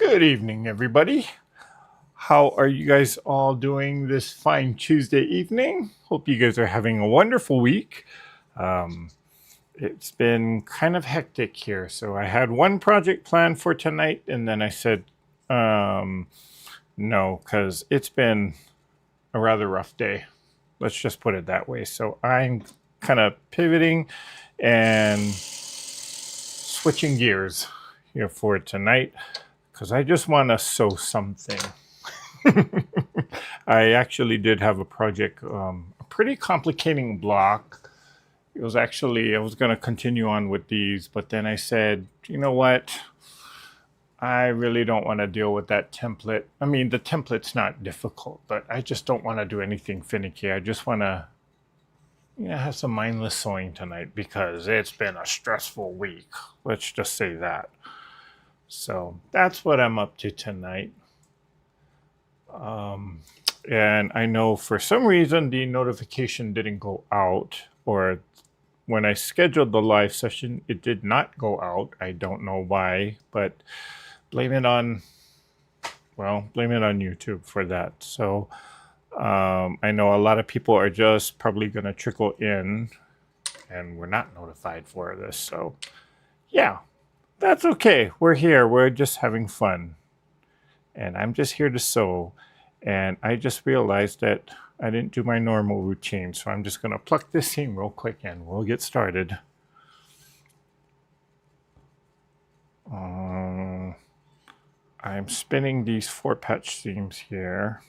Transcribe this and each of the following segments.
Good evening, everybody. How are you guys all doing this fine Tuesday evening? Hope you guys are having a wonderful week. Um, it's been kind of hectic here. So I had one project planned for tonight, and then I said um, no, because it's been a rather rough day. Let's just put it that way. So I'm kind of pivoting and switching gears here for tonight because I just want to sew something. I actually did have a project, a pretty complicating block. It was actually, I was going to continue on with these, but then I said, you know what? I really don't want to deal with that template. I mean, the template's not difficult, but I just don't want to do anything finicky. I just want to have some mindless sewing tonight because it's been a stressful week. Let's just say that. So that's what I'm up to tonight. And I know for some reason the notification didn't go out, or when I scheduled the live session, it did not go out. I don't know why, but blame it on YouTube for that. So I know a lot of people are just probably going to trickle in, and we're not notified for this. So yeah, that's okay. We're here. We're just having fun. And I'm just here to sew. And I just realized that I didn't do my normal routine. So I'm just going to pluck this seam real quick and we'll get started. I'm spinning these 4-patch seams here.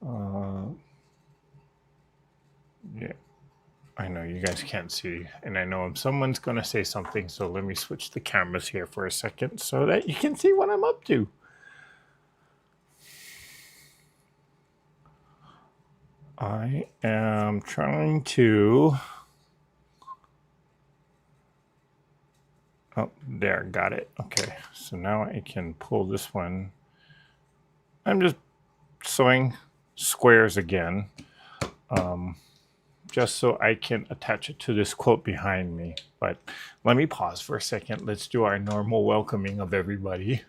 Yeah, I know you guys can't see. And I know someone's going to say something. So let me switch the cameras here for a second so that you can see what I'm up to. I am trying to, oh, there, got it. Okay, so now I can pull this one. I'm just sewing squares again, just so I can attach it to this quilt behind me. But let me pause for a second. Let's do our normal welcoming of everybody.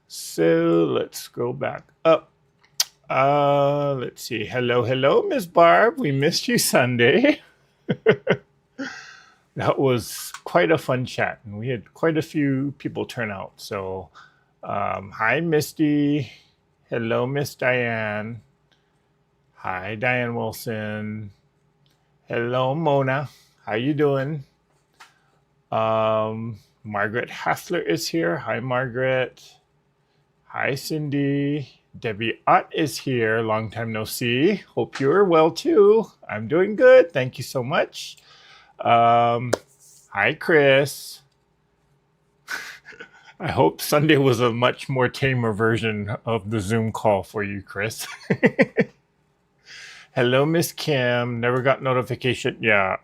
So let's go back up. Let's see. Hello, Miss Barb. We missed you Sunday. That was quite a fun chat, and we had quite a few people turn out. So, hi, Misty. Hello, Miss Diane. Hi, Diane Wilson. Hello, Mona. How you doing? Margaret Hassler is here. Hi, Margaret. Hi, Cindy. Debbie Ott is here. Long time no see. Hope you're well too. I'm doing good. Thank you so much. Hi, Chris. I hope Sunday was a much more tamer version of the Zoom call for you, Chris. Hello, Miss Kim. Never got notification. Yeah.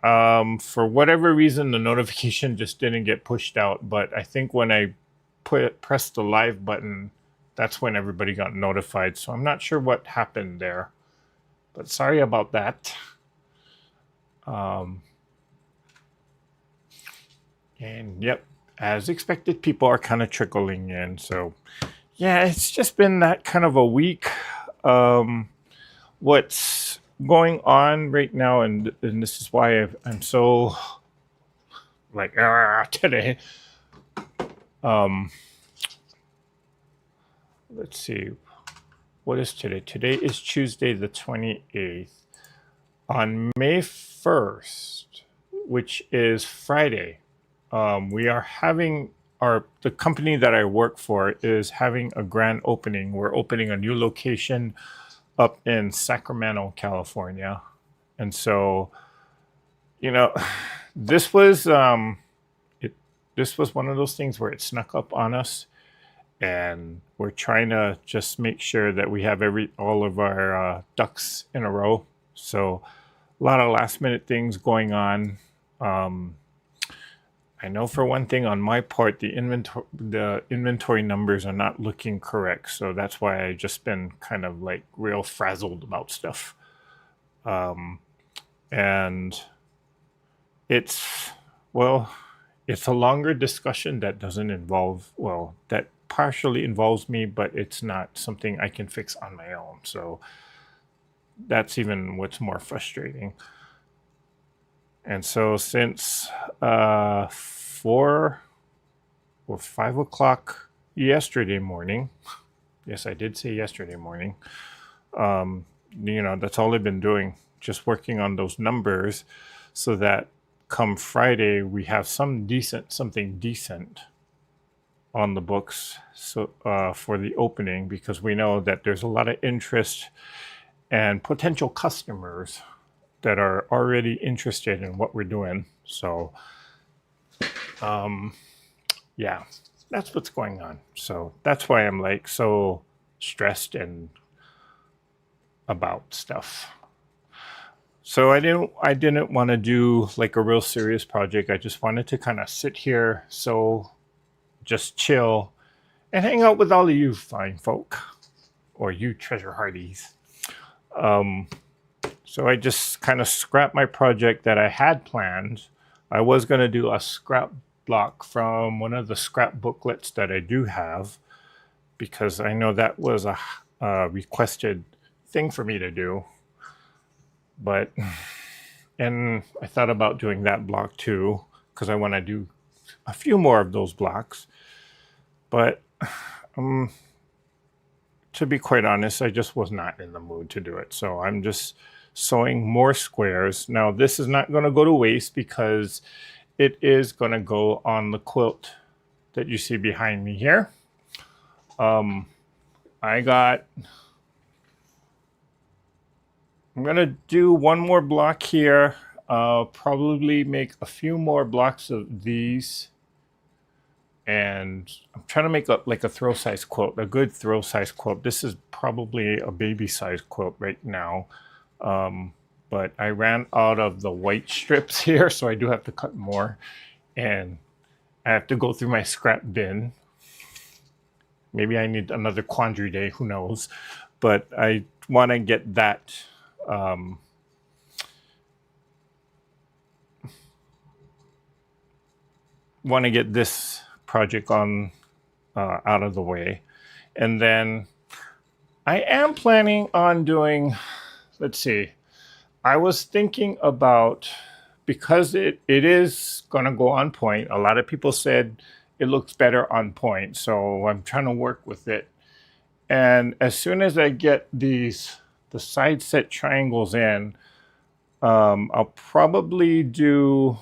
For whatever reason, the notification just didn't get pushed out. But I think when I pressed the live button, that's when everybody got notified. So I'm not sure what happened there, but sorry about that. And yep, as expected, people are kind of trickling in. So yeah, it's just been that kind of a week. What's going on right now, and this is why I'm so like today. Let's see, what is today? Today is Tuesday the 28th. On May 1st, which is Friday, we are having the company that I work for is having a grand opening. We're opening a new location up in Sacramento, California. And so, this was this was one of those things where it snuck up on us, and we're trying to just make sure that we have all of our ducks in a row. So a lot of last minute things going on. I know for one thing on my part, the inventory numbers are not looking correct. So that's why I just been kind of like real frazzled about stuff. And it's a longer discussion that doesn't involve, that partially involves me, but it's not something I can fix on my own. So that's even what's more frustrating. And so since 4 or 5 o'clock yesterday morning, yes, I did say yesterday morning, that's all I've been doing, just working on those numbers so that come Friday we have something decent on the books, so for the opening, because we know that there's a lot of interest and potential customers that are already interested in what we're doing. So yeah, that's what's going on. So that's why I'm like so stressed and about stuff. So I didn't want to do like a real serious project. I just wanted to kind of sit here, so just chill and hang out with all of you fine folk, or you treasure hardies. So I just kind of scrapped my project that I had planned. I was going to do a scrap block from one of the scrap booklets that I do have, because I know that was a requested thing for me to do. And I thought about doing that block too, because I want to do a few more of those blocks. But to be quite honest, I just was not in the mood to do it. So I'm just sewing more squares. Now this is not going to go to waste, because it is going to go on the quilt that you see behind me here. I'm going to do one more block here. Probably make a few more blocks of these. And I'm trying to make like a throw size quilt, a good throw size quilt. This is probably a baby size quilt right now. But I ran out of the white strips here, so I do have to cut more. And I have to go through my scrap bin. Maybe I need another quandary day, who knows. But I want to get that this project on out of the way. And then I am planning on doing, let's see, I was thinking about, because it is going to go on point. A lot of people said it looks better on point, so I'm trying to work with it. And as soon as I get the side set triangles in, I'll probably do,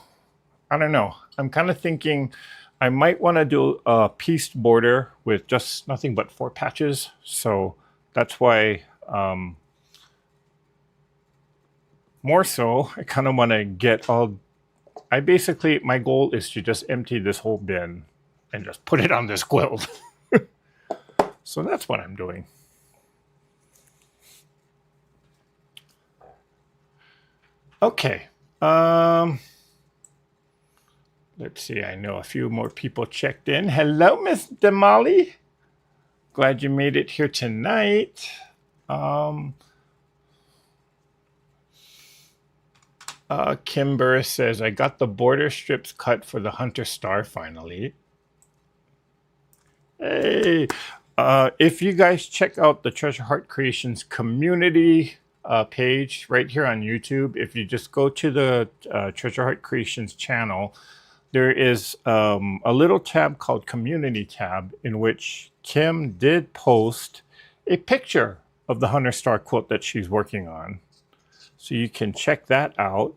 I don't know, I'm kind of thinking I might want to do a pieced border with just nothing but 4 patches. So that's why, more so, I kind of want to get all, my goal is to just empty this whole bin and just put it on this quilt. So that's what I'm doing. Okay. Let's see, I know a few more people checked in. Hello, Miss Damali. Glad you made it here tonight. Kim Burris says, I got the border strips cut for the Hunter Star finally. Hey, if you guys check out the Treasure Heart Creations community page right here on YouTube, if you just go to the Treasure Heart Creations channel, there is a little tab called Community tab, in which Kim did post a picture of the Hunter Star quilt that she's working on. So you can check that out.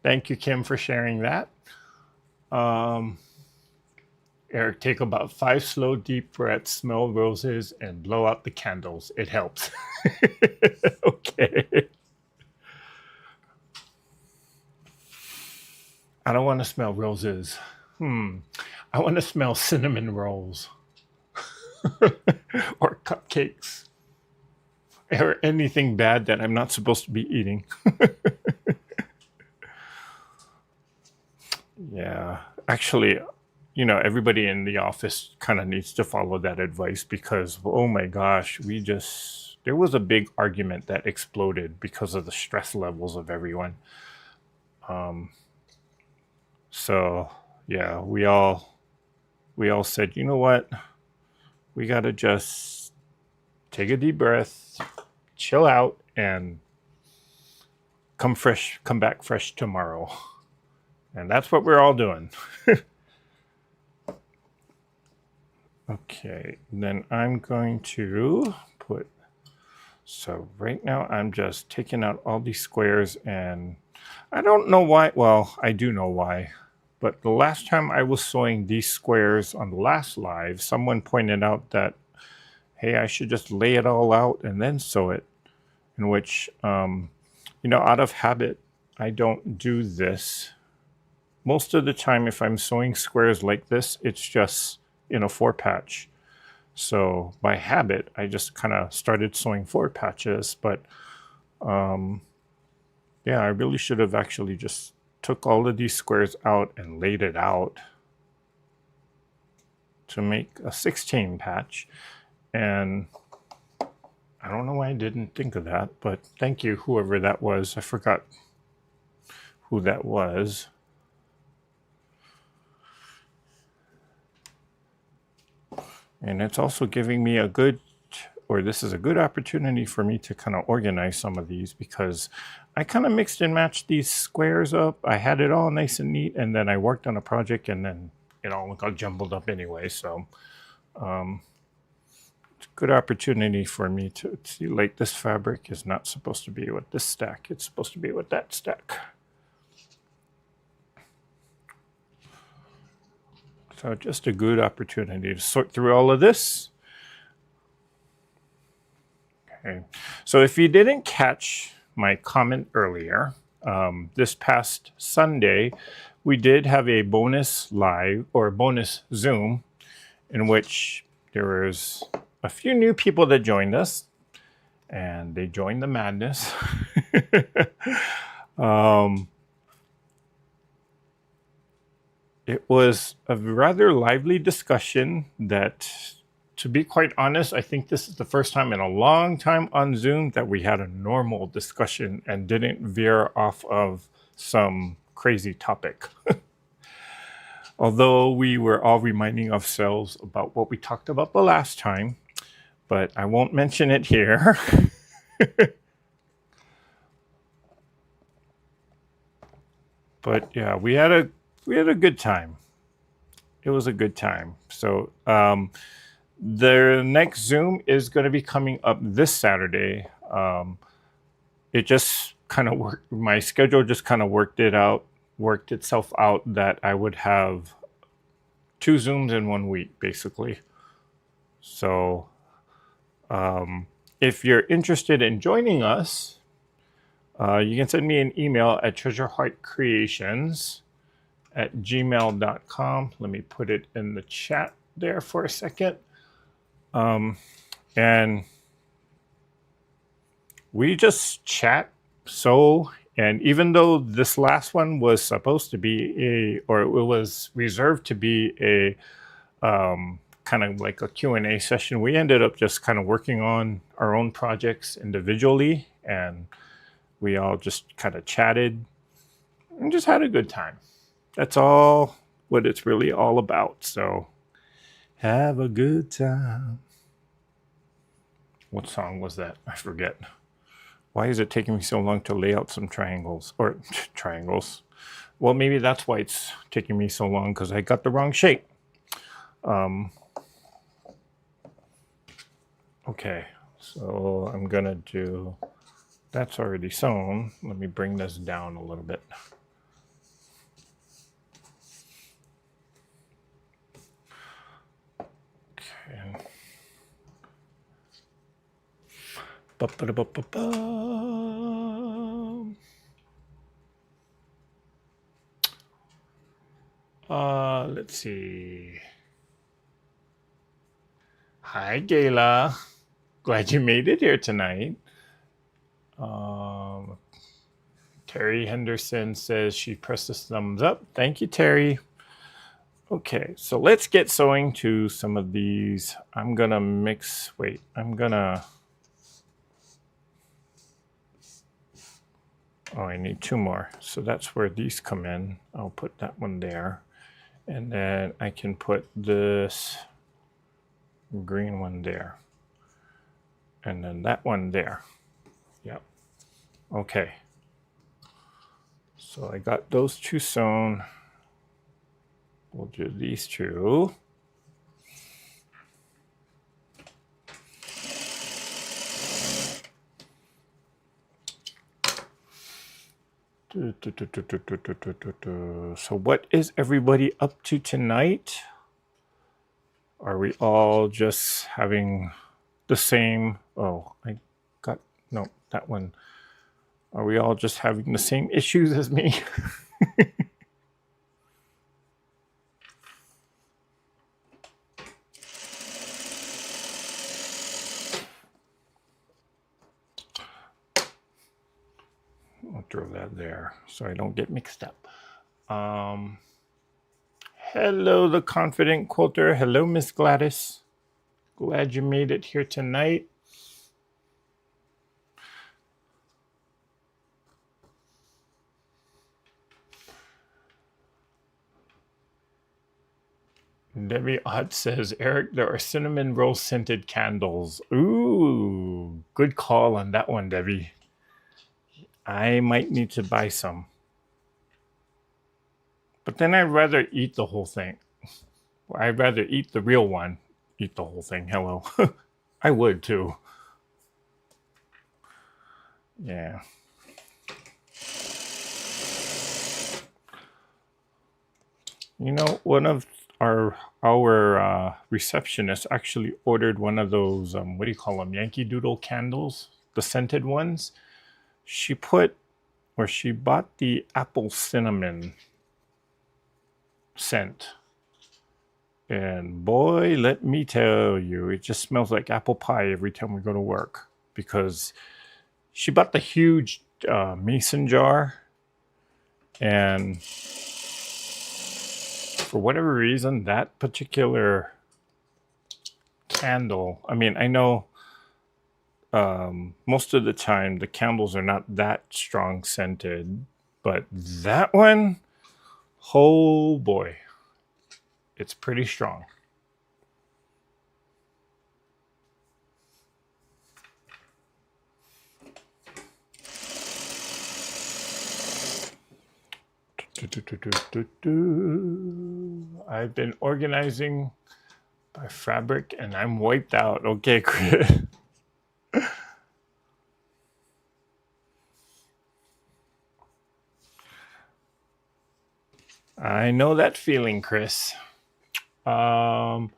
Thank you, Kim, for sharing that. Eric, take about 5 slow, deep breaths, smell roses, and blow out the candles. It helps. Okay. I don't want to smell roses. I want to smell cinnamon rolls. Or cupcakes. Or anything bad that I'm not supposed to be eating. Yeah. Actually, everybody in the office kind of needs to follow that advice, because, oh my gosh, there was a big argument that exploded because of the stress levels of everyone. So yeah, we all we all said, you know what? We got to just take a deep breath, chill out, and come back fresh tomorrow. And that's what we're all doing. Okay, then I'm going to put, so right now I'm just taking out all these squares, and I don't know why, well, I do know why, but the last time I was sewing these squares on the last live, someone pointed out that, hey, I should just lay it all out and then sew it, in which, out of habit, I don't do this. Most of the time, if I'm sewing squares like this, it's just in a 4-patch. So by habit, I just kind of started sewing 4 patches, but yeah, I really should have actually just took all of these squares out and laid it out to make a 16 patch. And I don't know why I didn't think of that, but thank you, whoever that was. I forgot who that was. And it's also giving me this is a good opportunity for me to kind of organize some of these, because I kind of mixed and matched these squares up. I had it all nice and neat, and then I worked on a project, and then it all got jumbled up anyway. So it's a good opportunity for me to see, like, this fabric is not supposed to be with this stack. It's supposed to be with that stack. So just a good opportunity to sort through all of this. Okay. So if you didn't catch my comment earlier, this past Sunday, we did have a bonus live or bonus Zoom in which there was a few new people that joined us, and they joined the madness. It was a rather lively discussion that, to be quite honest, I think this is the first time in a long time on Zoom that we had a normal discussion and didn't veer off of some crazy topic. Although we were all reminding ourselves about what we talked about the last time, but I won't mention it here. But yeah, we had a good time. It was a good time. So the next Zoom is going to be coming up this Saturday. It just kind of worked. My schedule just kind of worked itself out that I would have 2 Zooms in 1 week, basically. So if you're interested in joining us, you can send me an email at treasureheartcreations@gmail.com. Let me put it in the chat there for a second. And we just chat. And even though this last one was supposed to be it was reserved to be a kind of like a Q&A session, we ended up just kind of working on our own projects individually, and we all just kind of chatted and just had a good time. That's all what it's really all about. So have a good time. What song was that? I forget. Why is it taking me so long to lay out some triangles? Or triangles. Well, maybe that's why it's taking me so long, because I got the wrong shape. Okay, so I'm going to do... That's already sewn. Let me bring this down a little bit. Okay. Let's see. Hi, Gayla. Glad you made it here tonight. Terry Henderson says she presses thumbs up. Thank you, Terry. Okay, so let's get sewing to some of these. I'm gonna mix. Wait, Oh, I need 2 more. So that's where these come in. I'll put that one there. And then I can put this green one there. And then that one there. Yep. Okay. So I got those two sewn. We'll do these two. So what is everybody up to tonight? Are we all just having the same? Oh, I got, no, that one. Are we all just having the same issues as me? I'll throw that there so I don't get mixed up. Hello, the confident quilter. Hello, Miss Gladys. Glad you made it here tonight. Debbie Ott says, Eric, there are cinnamon roll scented candles. Ooh, good call on that one, Debbie. I might need to buy some. But then I'd rather eat the whole thing. I'd rather eat the real one. Eat the whole thing. Hello. I would too. Yeah. You know, one of our receptionist actually ordered one of those, what do you call them? Yankee Doodle candles, the scented ones. She bought the apple cinnamon scent. And boy, let me tell you, it just smells like apple pie every time we go to work. Because she bought the huge mason jar. And for whatever reason, that particular candle, I mean, I know most of the time the candles are not that strong scented, but that one, oh boy, it's pretty strong. I've been organizing by fabric and I'm wiped out. Okay, Chris. I know that feeling, Chris. Barb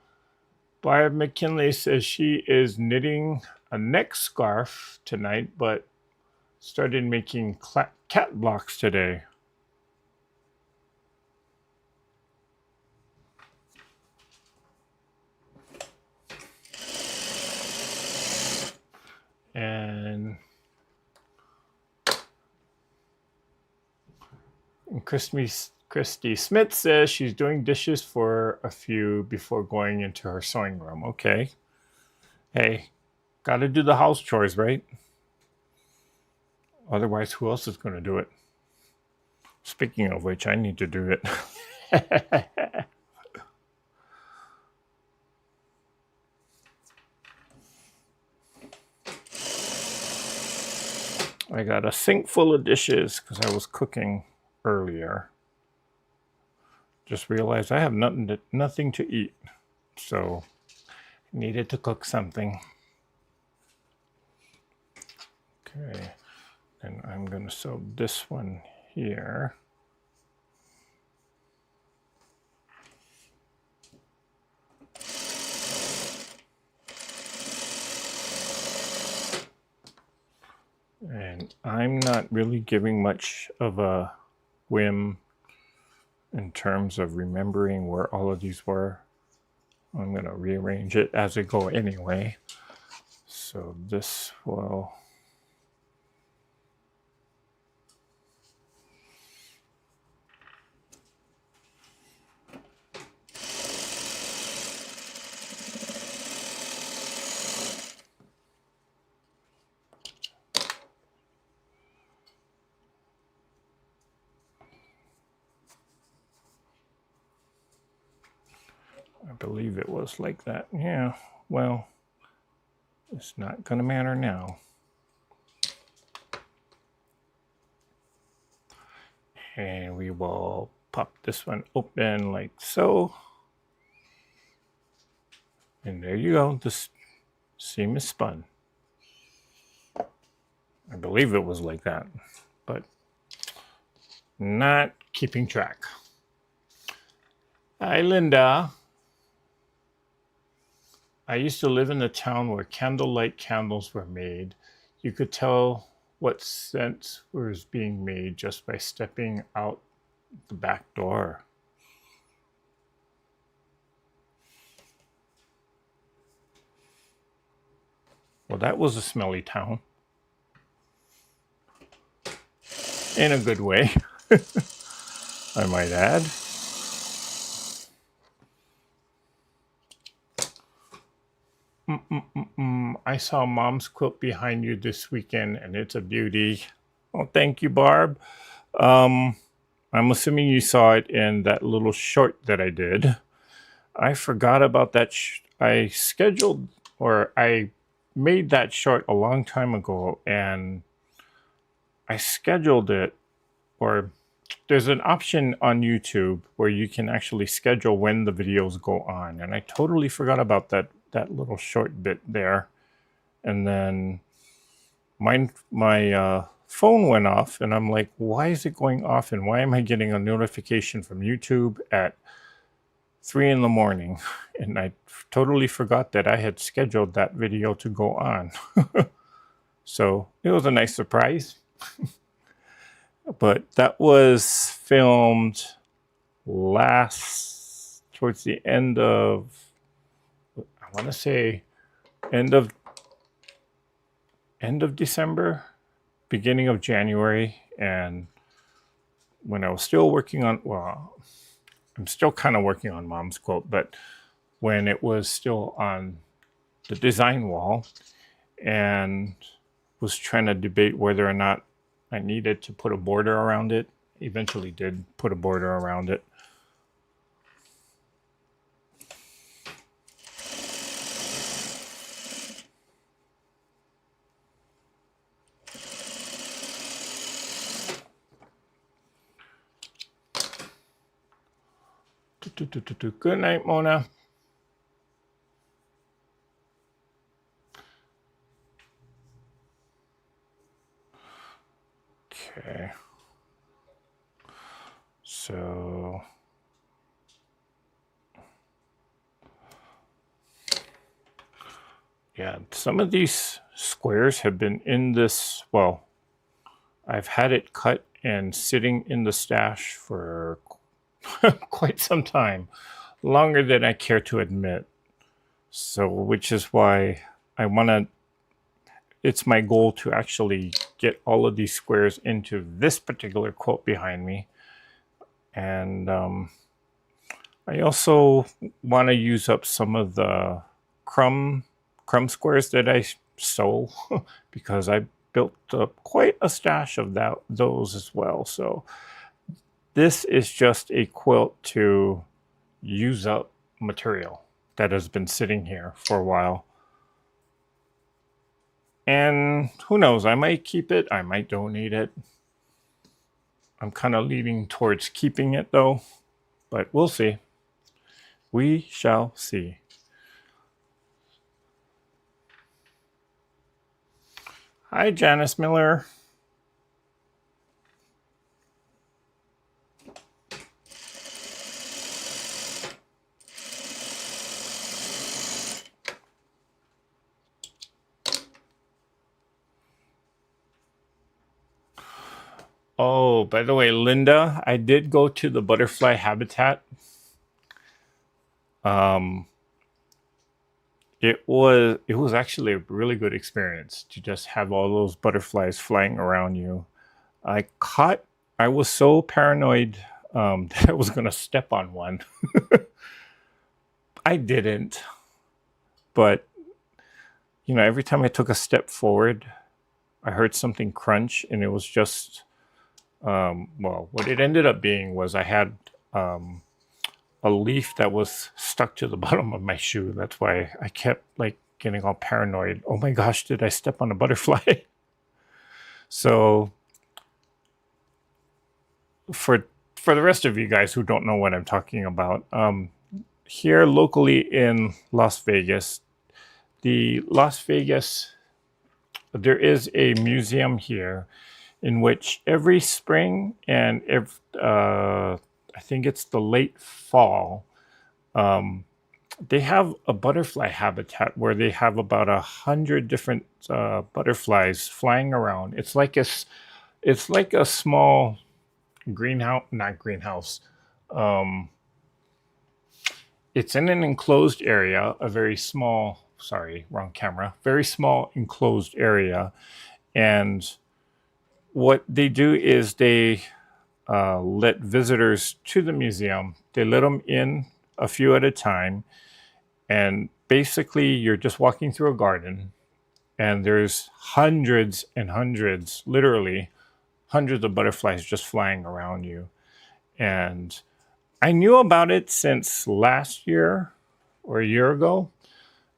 McKinley says she is knitting a neck scarf tonight, but started making cat blocks today. And Christy Smith says she's doing dishes for a few before going into her sewing room. Okay. Hey, gotta do the house chores, right? Otherwise, who else is going to do it? Speaking of which, I need to do it. I got a sink full of dishes because I was cooking earlier. Just realized I have nothing to eat. So, needed to cook something. Okay. And I'm going to sew this one here. And I'm not really giving much of a whim in terms of remembering where all of these were. I'm going to rearrange it as I go anyway. So this will... believe it was like that. Yeah, well, it's not going to matter now. And we will pop this one open like so. And there you go. The seam is spun. I believe it was like that, but not keeping track. Hi, Linda. I used to live in a town where candlelight candles were made. You could tell what scent was being made just by stepping out the back door. Well, that was a smelly town. In a good way, I might add. I saw Mom's quilt behind you this weekend, and it's a beauty. Oh, thank you, Barb. I'm assuming you saw it in that little short that I did. I forgot about that. I scheduled, or I made that short a long time ago, and I scheduled it, or there's an option on YouTube where you can actually schedule when the videos go on, and I totally forgot about that little short bit there. And then my phone went off, and I'm like, why is it going off, and why am I getting a notification from YouTube at 3 in the morning? And I totally forgot that I had scheduled that video to go on. So it was a nice surprise. But that was filmed towards the end of, I want to say end of December, beginning of January. And when I was still working on, well, I'm still kind of working on Mom's quilt, but when it was still on the design wall, and was trying to debate whether or not I needed to put a border around it. Eventually did put a border around it. Good night, Mona. Okay. So yeah, some of these squares have been in this, well, I've had it cut and sitting in the stash for quite some time, longer than I care to admit. So, which is why I want to, it's my goal to actually get all of these squares into this particular quilt behind me. And I also want to use up some of the crumb squares that I sew because I built up quite a stash of those as well. So this is just a quilt to use up material that has been sitting here for a while. And who knows, I might keep it, I might donate it. I'm kind of leaning towards keeping it though, but we'll see. We shall see. Hi, Janice Miller. Oh, by the way, Linda, I did go to the butterfly habitat. It was actually a really good experience to just have all those butterflies flying around you. I was so paranoid that I was going to step on one. I didn't, but you know, every time I took a step forward, I heard something crunch, and it was just, well, what it ended up being was I had a a leaf that was stuck to the bottom of my shoe. That's why I kept like getting all paranoid. Oh my gosh, did I step on a butterfly? So for the rest of you guys who don't know what I'm talking about, here locally in Las Vegas, there is a museum here in which every spring and I think it's the late fall, they have a butterfly habitat where they have about 100 different butterflies flying around. It's like a small greenhouse, not greenhouse. Um, it's in an enclosed area, a very small, sorry, wrong camera, very small enclosed area. And what they do is they let visitors to the museum, they let them in a few at a time. And basically, you're just walking through a garden, and there's hundreds and hundreds, literally hundreds of butterflies just flying around you. And I knew about it since last year or a year ago,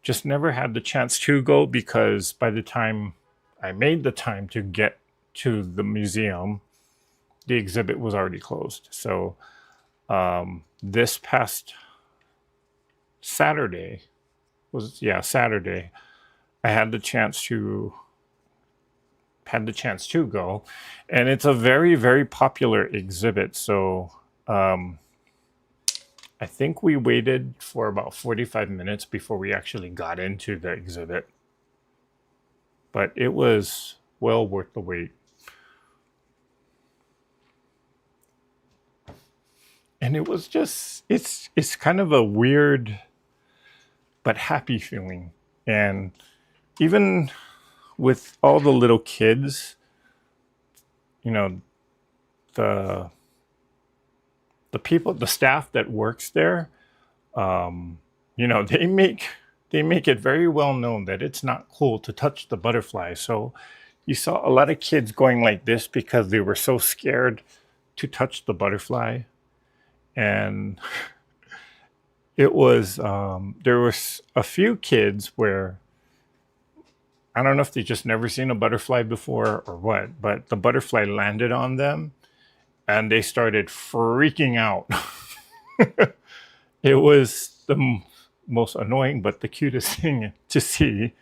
just never had the chance to go because by the time I made the time to get to the museum, the exhibit was already closed. So this past Saturday, Saturday, I had the chance to go, and it's a very, very popular exhibit. So I think we waited for about 45 minutes before we actually got into the exhibit, but it was well worth the wait. And it was just, it's kind of a weird but happy feeling. And even with all the little kids, you know, the people, the staff that works there, you know, they make it very well known that it's not cool to touch the butterfly. So you saw a lot of kids going like this because they were so scared to touch the butterfly. And it was, there was a few kids where, I don't know if they just never seen a butterfly before or what, but the butterfly landed on them and they started freaking out. It was the most annoying, but the cutest thing to see.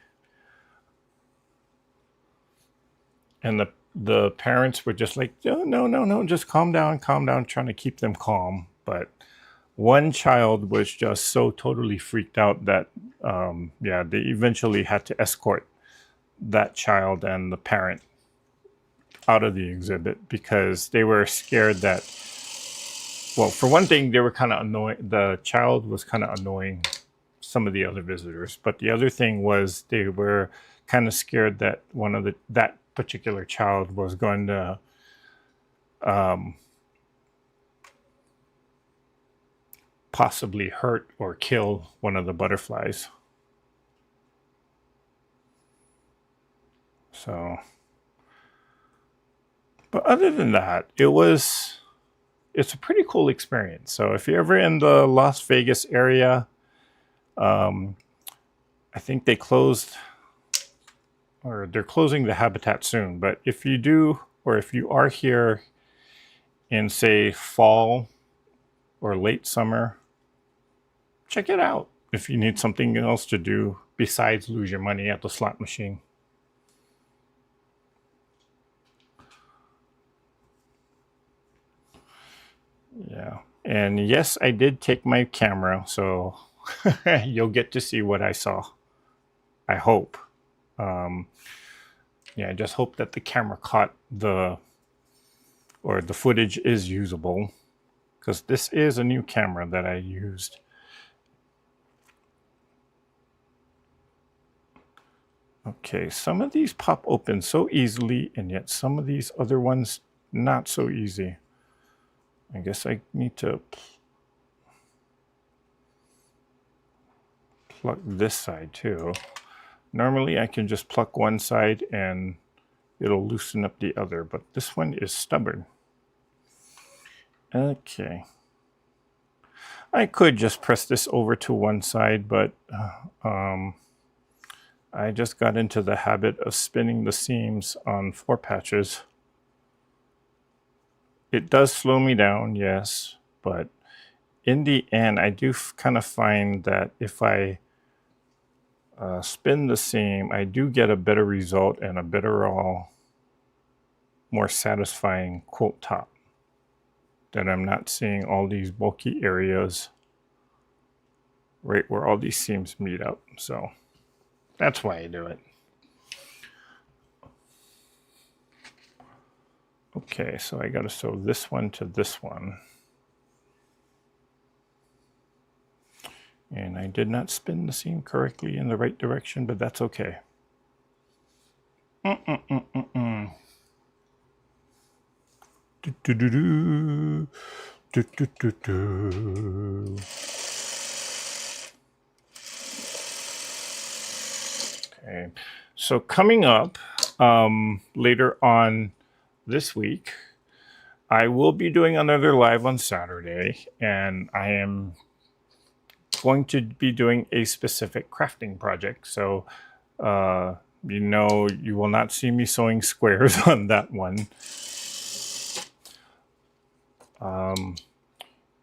And the parents were just like, oh, no, just calm down, trying to keep them calm. But one child was just so totally freaked out that, they eventually had to escort that child and the parent out of the exhibit because they were scared that, well, for one thing, they were kind of annoying. The child was kind of annoying some of the other visitors, but the other thing was they were kind of scared that that particular child was going to possibly hurt or kill one of the butterflies. So, but other than that, it's a pretty cool experience. So if you're ever in the Las Vegas area, I think they're closing the habitat soon. But if you do, or if you are here in, say, fall or late summer, check it out if you need something else to do besides lose your money at the slot machine. Yeah. And yes, I did take my camera, so you'll get to see what I saw. I hope. I just hope that the camera caught the footage is usable, because this is a new camera that I used. Okay, some of these pop open so easily, and yet some of these other ones not so easy. I guess I need to pluck this side too. Normally I can just pluck one side and it'll loosen up the other, but this one is stubborn. Okay. I could just press this over to one side, but I just got into the habit of spinning the seams on 4 patches. It does slow me down, yes, but in the end, I do kind of find that if I spin the seam, I do get a better result and a better, more satisfying quilt top. That I'm not seeing all these bulky areas right where all these seams meet up. So that's why I do it. Okay, so I got to sew this one to this one. And I did not spin the seam correctly in the right direction, but that's okay. Okay, so coming up later on this week, I will be doing another live on Saturday, and I am going to be doing a specific crafting project. So, you know, you will not see me sewing squares on that one.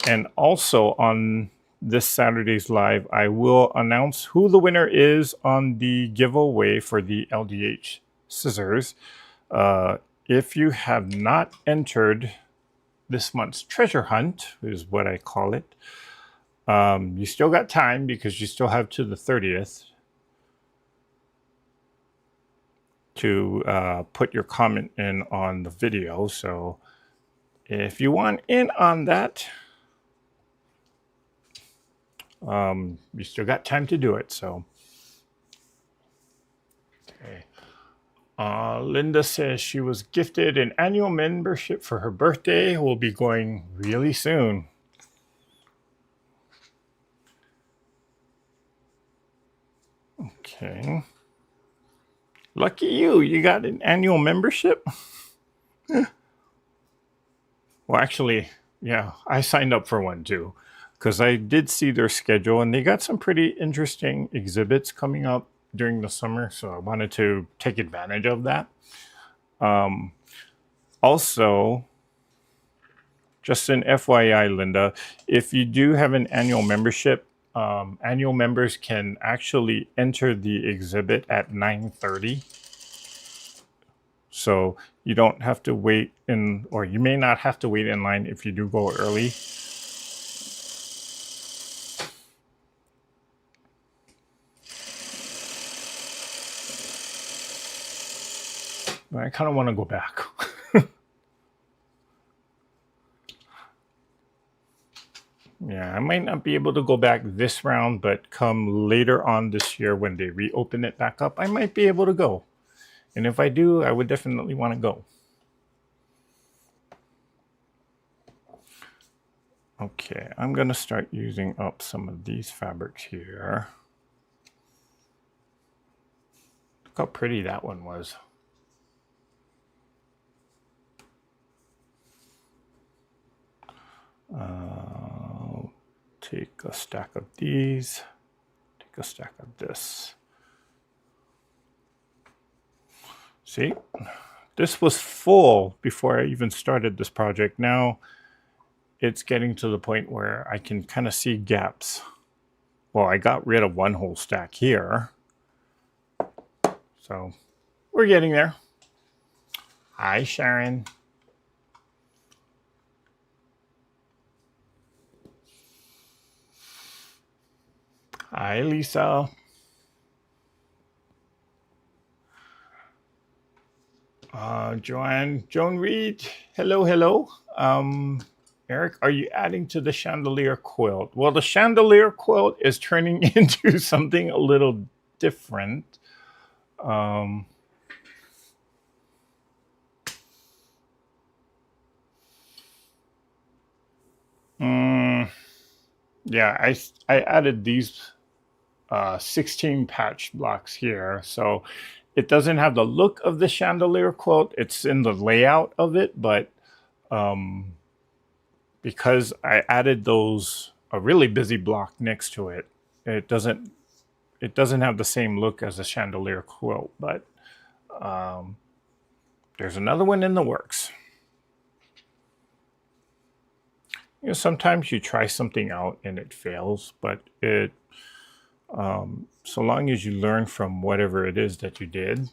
And also on this Saturday's live, I will announce who the winner is on the giveaway for the LDH scissors. If you have not entered this month's treasure hunt, is what I call it, you still got time because you still have to the 30th to put your comment in on the video. So if you want in on that, you still got time to do it. So, okay. Linda says she was gifted an annual membership for her birthday. We'll be going really soon. Okay. Lucky you, you got an annual membership? Well, actually, yeah, I signed up for one too, because I did see their schedule and they got some pretty interesting exhibits coming up during the summer, so I wanted to take advantage of that. Also, just an FYI, Linda, if you do have an annual membership, annual members can actually enter the exhibit at 9:30. So you don't have to wait in, or you may not have to wait in line if you do go early. But I kind of want to go back. Yeah, I might not be able to go back this round, but come later on this year when they reopen it back up, I might be able to go. And if I do, I would definitely want to go. Okay, I'm going to start using up some of these fabrics here. Look how pretty that one was. Take a stack of these, take a stack of this. See, this was full before I even started this project. Now it's getting to the point where I can kind of see gaps. Well, I got rid of one whole stack here. So we're getting there. Hi, Sharon. Hi, Lisa. Joan Reed. Hello, hello. Eric, are you adding to the chandelier quilt? Well, the chandelier quilt is turning into something a little different. Yeah, I added these 16 patch blocks here. So it doesn't have the look of the chandelier quilt. It's in the layout of it, but because I added those a really busy block next to it. It doesn't have the same look as a chandelier quilt, but there's another one in the works. You know, sometimes you try something out and it fails, but so long as you learn from whatever it is that you did,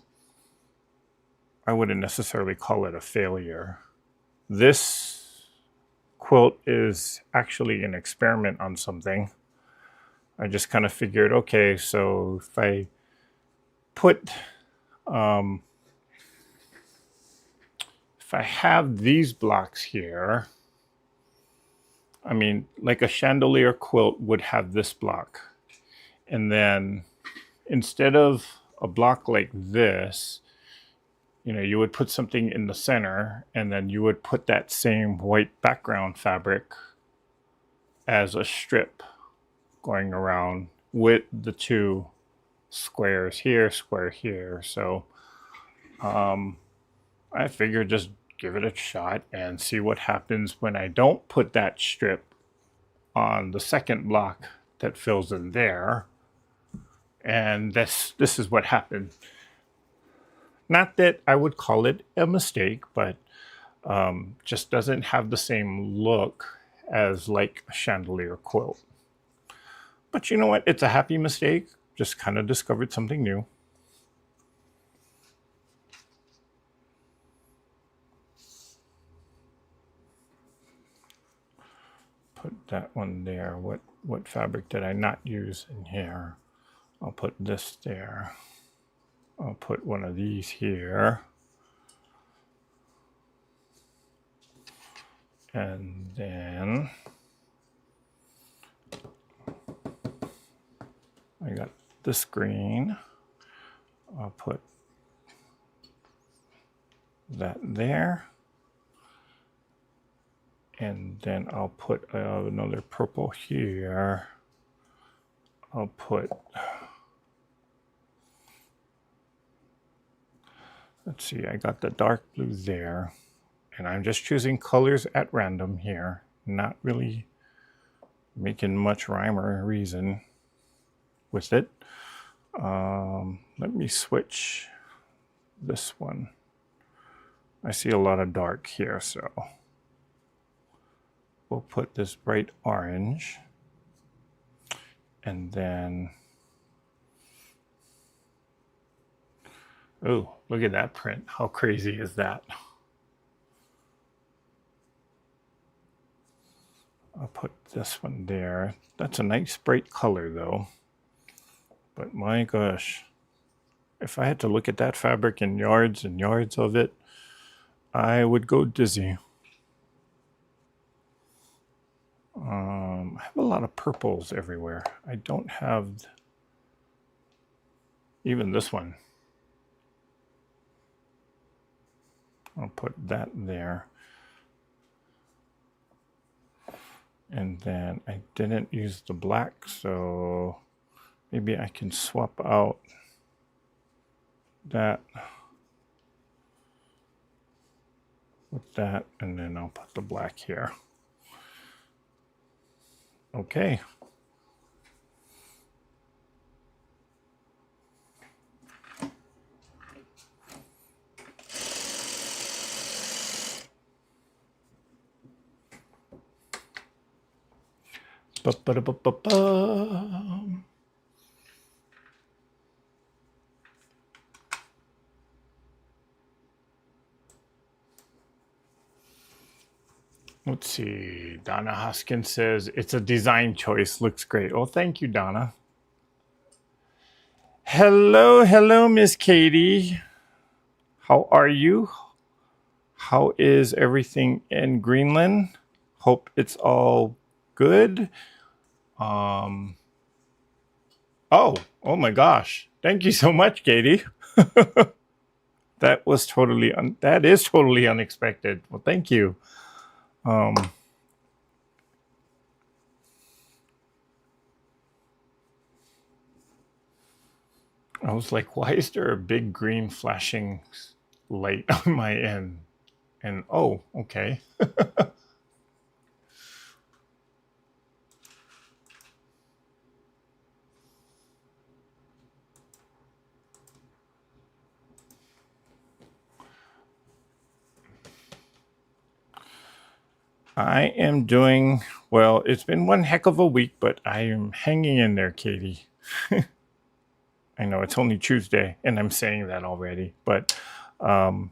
I wouldn't necessarily call it a failure. This quilt is actually an experiment on something. I just kind of figured, okay, so if I put, if I have these blocks here, I mean, like a chandelier quilt would have this block. And then instead of a block like this, you know, you would put something in the center and then you would put that same white background fabric as a strip going around with the two squares here, square here. So I figured just give it a shot and see what happens when I don't put that strip on the second block that fills in there. And this is what happened. Not that I would call it a mistake, but just doesn't have the same look as like a chandelier quilt. But you know what? It's a happy mistake. Just kind of discovered something new. Put that one there. What fabric did I not use in here? I'll put this there. I'll put one of these here. And then I got this green. I'll put that there. And then I'll put another purple here. I'll put, let's see, I got the dark blue there. And I'm just choosing colors at random here. Not really making much rhyme or reason with it. Let me switch this one. I see a lot of dark here, so we'll put this bright orange. And then, oh, look at that print. How crazy is that? I'll put this one there. That's a nice bright color though. But my gosh, if I had to look at that fabric and yards of it, I would go dizzy. I have a lot of purples everywhere. I don't have even this one. I'll put that there. And then I didn't use the black, so maybe I can swap out that with that, and then I'll put the black here. Okay. Ba-ba-da-ba-ba-ba. Let's see. Donna Hoskins says, it's a design choice. Looks great. Oh, thank you, Donna. Hello, Miss Katie. How are you? How is everything in Greenland? Hope it's all good. Oh my gosh. Thank you so much, Katie. That is totally unexpected. Well, thank you. I was like, why is there a big green flashing light on my end? And oh, okay. I am doing well. It's been one heck of a week, but I am hanging in there, Katie. I know it's only Tuesday, and I'm saying that already. But um,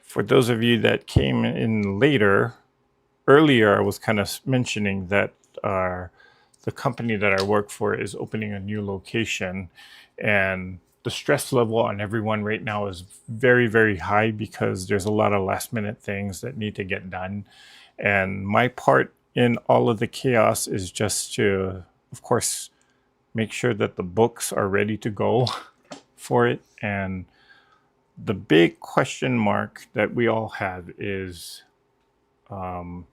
for those of you that came in earlier, I was kind of mentioning that the company that I work for is opening a new location, and the stress level on everyone right now is very, very high because there's a lot of last minute things that need to get done. And my part in all of the chaos is just to, of course, make sure that the books are ready to go for it. And the big question mark that we all have um,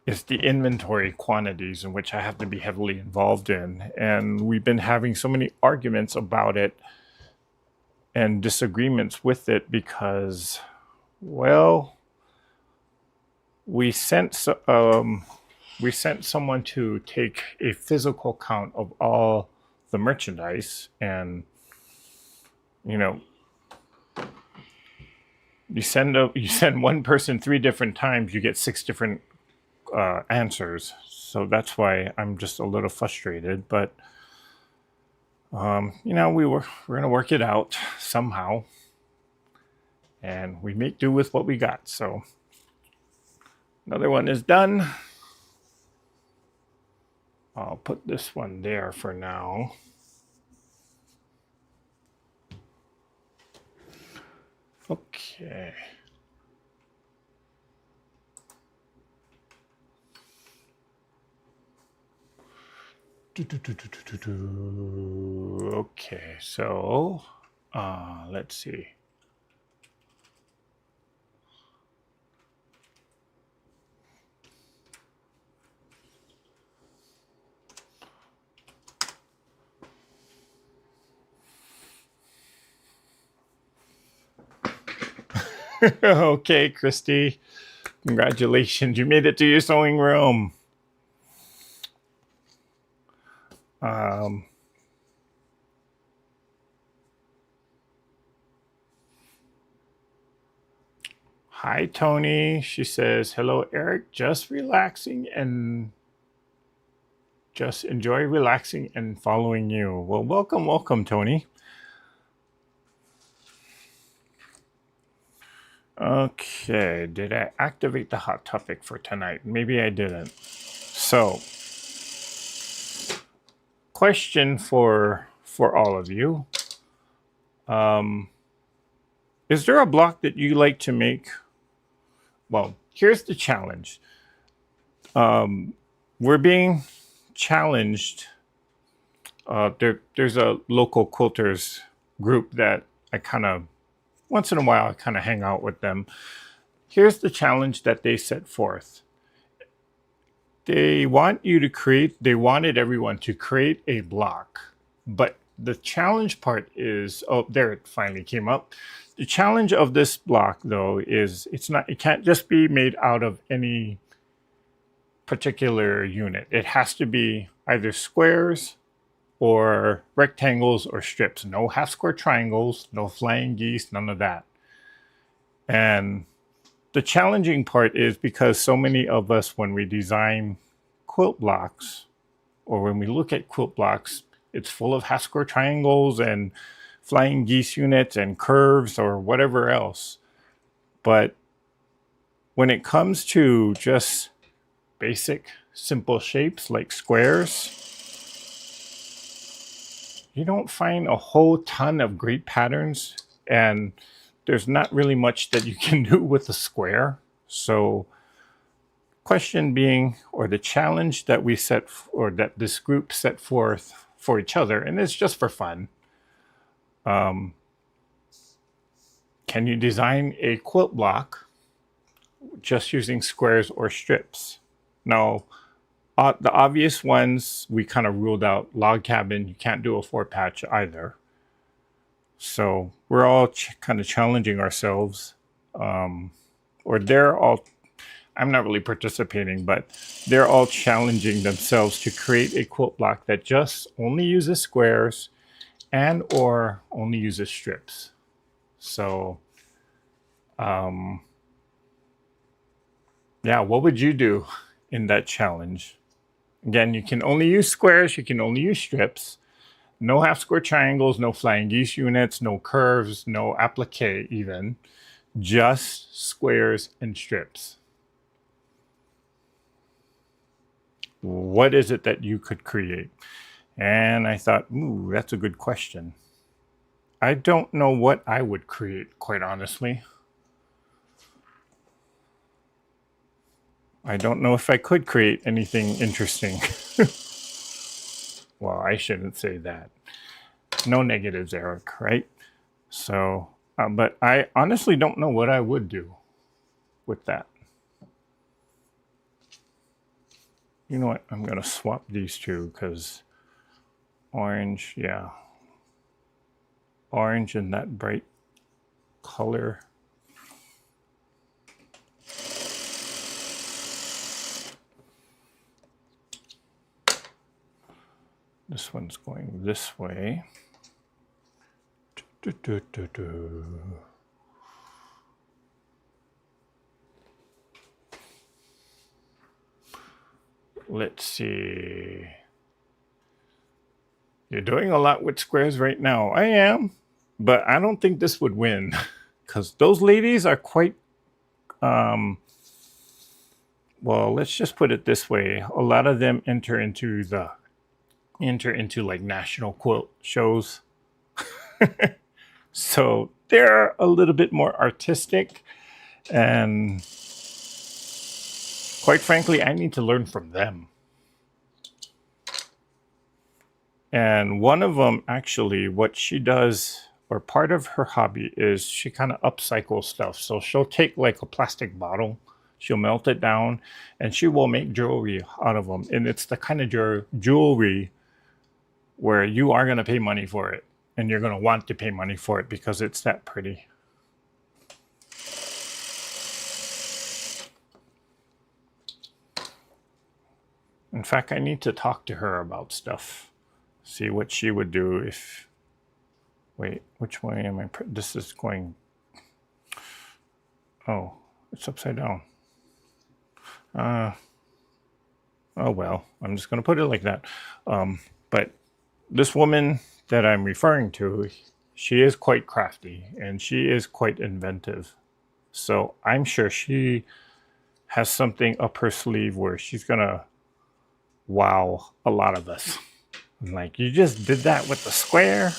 is the inventory quantities, in which I have to be heavily involved in. And we've been having so many arguments about it and disagreements with it because, well, we sent someone to take a physical count of all the merchandise, and you know, you send one person 3 different times, you get 6 different answers. So that's why I'm just a little frustrated. But we're gonna work it out somehow, and we make do with what we got. So another one is done. I'll put this one there for now. Okay. Okay, so let's see. Okay, Christy. Congratulations. You made it to your sewing room. Hi, Tony. She says, hello, Eric. Just relaxing and just enjoy relaxing and following you. Well, welcome, Tony. Okay, did I activate the hot topic for tonight? Maybe I didn't. So, question for all of you. Is there a block that you like to make? Well, here's the challenge. We're being challenged. There's a local quilters group that I kind of, once in a while, I kind of hang out with them. Here's the challenge that they set forth. They wanted everyone to create a block. But the challenge part is, oh, there it finally came up. The challenge of this block, though, is it can't just be made out of any particular unit. It has to be either squares or rectangles or strips. No half square triangles, no flying geese, none of that. And the challenging part is because so many of us, when we design quilt blocks or when we look at quilt blocks, it's full of half square triangles and flying geese units and curves or whatever else. But when it comes to just basic, simple shapes like squares, you don't find a whole ton of great patterns, and there's not really much that you can do with a square. So question being, or the challenge that we set, or that this group set forth for each other, and it's just for fun. Can you design a quilt block just using squares or strips? Now, the obvious ones we kind of ruled out. Log cabin, you can't do a 4-patch either. So we're all kind of challenging ourselves, or they're all, I'm not really participating, but they're all challenging themselves to create a quilt block that just only uses squares and or only uses strips. So Yeah, what would you do in that challenge? Again, you can only use squares, you can only use strips. No half square triangles, no flying geese units, no curves, no applique even. Just squares and strips. What is it that you could create? And I thought, ooh, that's a good question. I don't know what I would create, quite honestly. I don't know if I could create anything interesting. Well, I shouldn't say that. No negatives, Eric, right? So, but I honestly don't know what I would do with that. You know what? I'm going to swap these two because orange, yeah. Orange and that bright color. This one's going this way. Let's see. You're doing a lot with squares right now. I am, but I don't think this would win because those ladies are quite, well, let's just put it this way. A lot of them enter into like national quilt shows. So they're a little bit more artistic, and quite frankly, I need to learn from them. And one of them, actually, what she does, or part of her hobby, is she kind of upcycles stuff. So she'll take like a plastic bottle, she'll melt it down, and she will make jewelry out of them. And it's the kind of jewelry where you are going to pay money for it. And you're going to want to pay money for it because it's that pretty. In fact, I need to talk to her about stuff. See what she would do if... Wait, which way am I... This is going... Oh, it's upside down. Oh, well, I'm just going to put it like that. But this woman that I'm referring to, she is quite crafty and she is quite inventive. So I'm sure she has something up her sleeve where she's going to wow a lot of us. Like, you just did that with the square?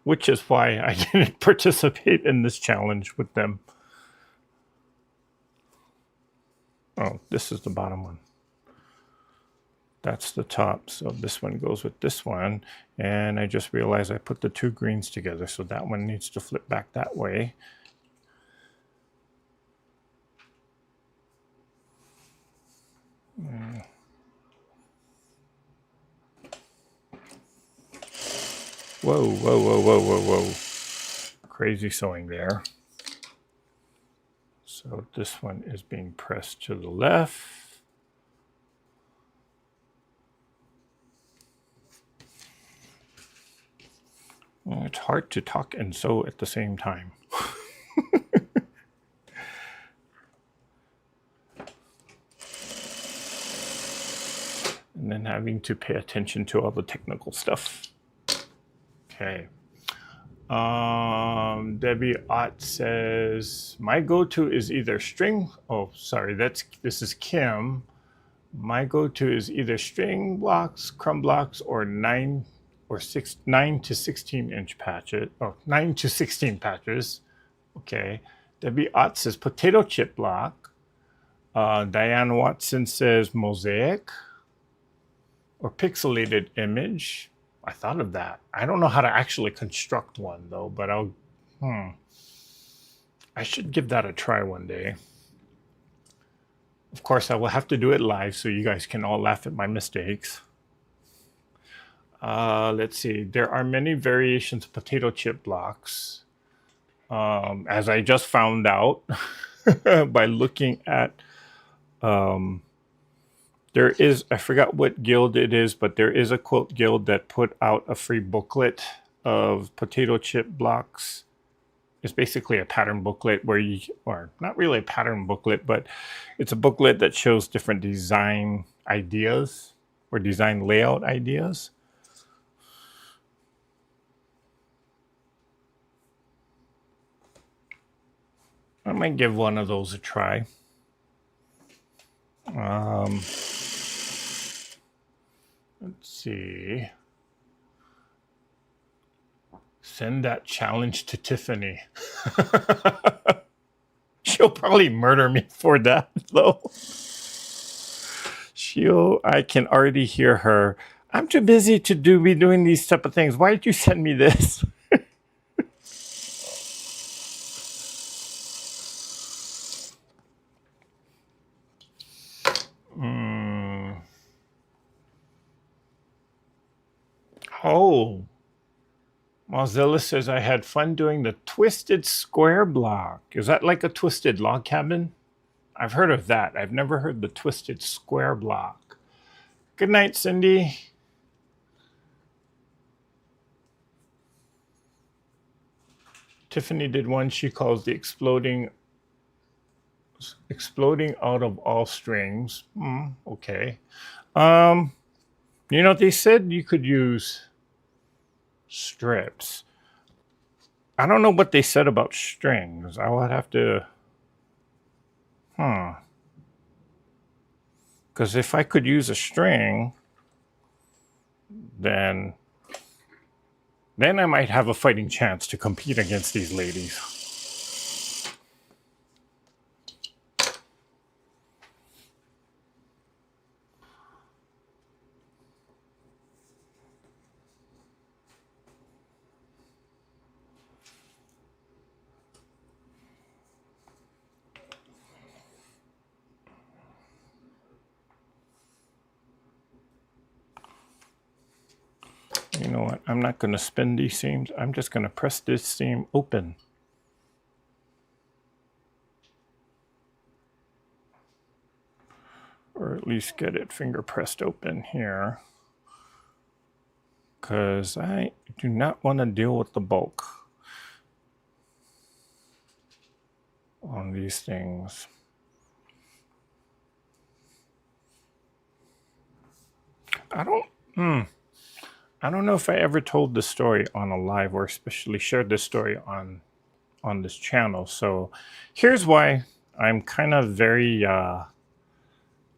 Which is why I didn't participate in this challenge with them. Oh, this is the bottom one. That's the top. So this one goes with this one. And I just realized I put the two greens together. So that one needs to flip back that way. Whoa, whoa, whoa, whoa, whoa, whoa. Crazy sewing there. So this one is being pressed to the left. Well, it's hard to talk and sew at the same time. And then having to pay attention to all the technical stuff. Okay. Debbie Ott says, my go-to is either string. Oh, sorry, this is Kim. My go-to is either string blocks, crumb blocks, or 9 to 16 inch patches. Oh, 9 to 16 patches. Okay. Debbie Ott says potato chip block. Diane Watson says mosaic or pixelated image. I thought of that. I don't know how to actually construct one though, but I should give that a try one day. Of course, I will have to do it live so you guys can all laugh at my mistakes. Let's see. There are many variations of potato chip blocks. As I just found out by looking at, there is, I forgot what guild it is, but there is a quilt guild that put out a free booklet of potato chip blocks It's basically a pattern booklet where you, or not really a pattern booklet, but it's a booklet that shows different design ideas or design layout ideas. I might give one of those a try. Let's see. Send that challenge to Tiffany. She'll probably murder me for that, though. I can already hear her. I'm too busy to be doing these type of things. Why did you send me this? Oh. Mozilla says I had fun doing the twisted square block. Is that like a twisted log cabin? I've heard of that. I've never heard the twisted square block. Good night, Cindy. Tiffany did one she calls the exploding out of all strings. Okay. You know what they said? You could use strips. I don't know what they said about strings. I would have to... Because if I could use a string, then I might have a fighting chance to compete against these ladies. You know what? I'm not going to spin these seams. I'm just going to press this seam open. Or at least get it finger pressed open here. Because I do not want to deal with the bulk on these things. I don't know if I ever told this story on a live or especially shared this story on this channel. So here's why I'm kind of very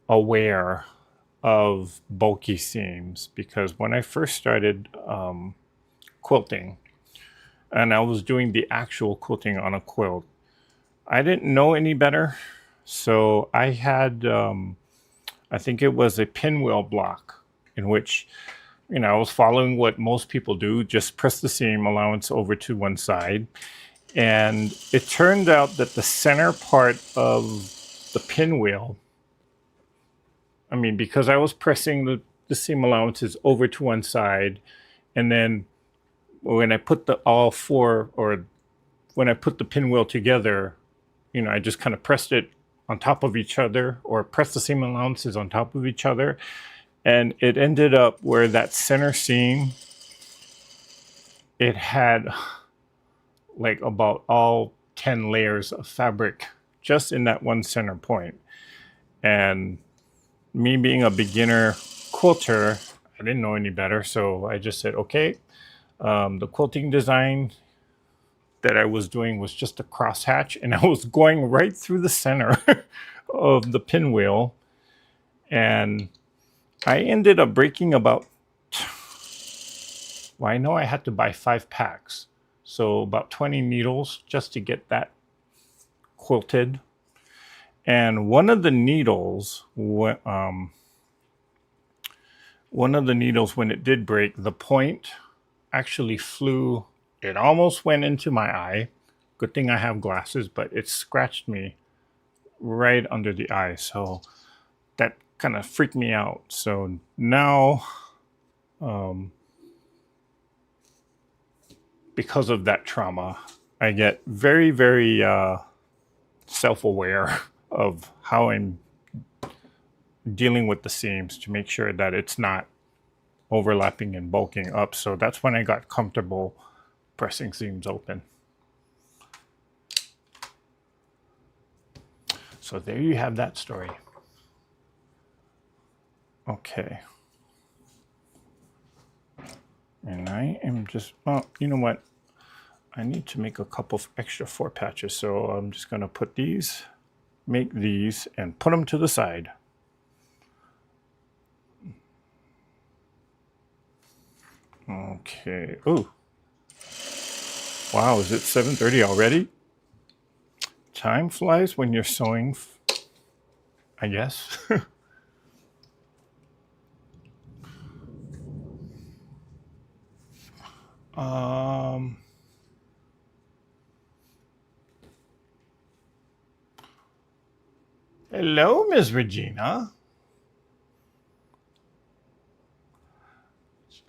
aware of bulky seams, because when I first started quilting and I was doing the actual quilting on a quilt, I didn't know any better. So I had, I think it was a pinwheel block in which, you know, I was following what most people do, just press the seam allowance over to one side. And it turned out that the center part of the pinwheel, I mean, because I was pressing the seam allowances over to one side, and then when I put when I put the pinwheel together, you know, I just kind of pressed it on top of each other, or pressed the seam allowances on top of each other. And it ended up where that center seam, it had like about all 10 layers of fabric just in that one center point. And me being a beginner quilter, I didn't know any better. So I just said, okay, the quilting design that I was doing was just a crosshatch, and I was going right through the center of the pinwheel. And I ended up breaking about, well, I know I had to buy 5 packs. So about 20 needles just to get that quilted. And one of the needles, when it did break, the point actually flew. It almost went into my eye. Good thing I have glasses, but it scratched me right under the eye. So that kind of freaked me out. So now, because of that trauma, I get very, very self-aware of how I'm dealing with the seams to make sure that it's not overlapping and bulking up. So that's when I got comfortable pressing seams open. So there you have that story. Okay. And I am just, well, you know what? I need to make a couple of extra 4 patches. So I'm just going to put these, make these, and put them to the side. Okay. Ooh. Wow, is it 7:30 already? Time flies when you're sewing, I guess. Hello, Ms. Regina.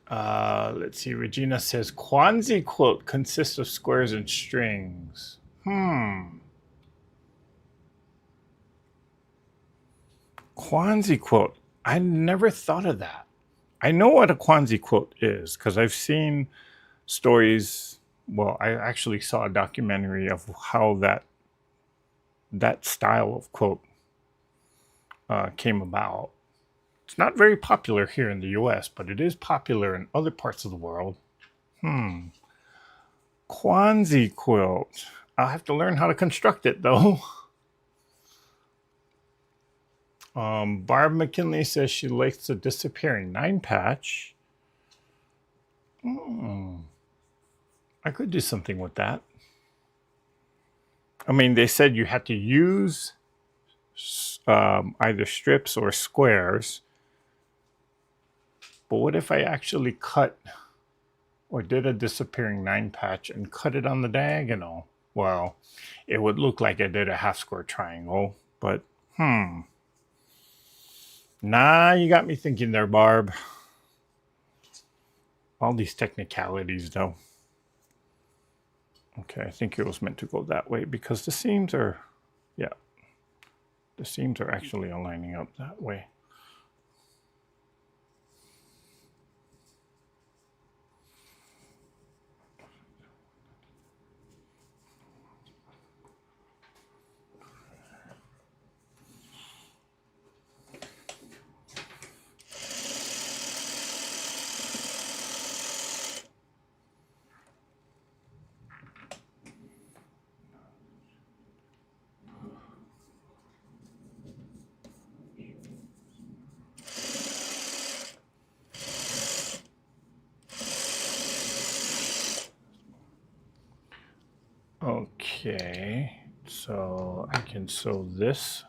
Let's see. Regina says Quanzi quilt consists of squares and strings. Quanzi quilt. I never thought of that. I know what a Quanzi quilt is because I've seen stories. Well, I actually saw a documentary of how that style of quilt came about. It's not very popular here in the US, but it is popular in other parts of the world. Quanzi quilt. I'll have to learn how to construct it though. Barb McKinley says she likes the disappearing 9 patch. I could do something with that. I mean, they said you had to use either strips or squares. But what if I actually cut or did a disappearing 9 patch and cut it on the diagonal? Well, it would look like I did a half square triangle, but Nah, you got me thinking there, Barb. All these technicalities, though. Okay, I think it was meant to go that way because the seams are, yeah, the seams are actually aligning up that way. Okay, so I can sew this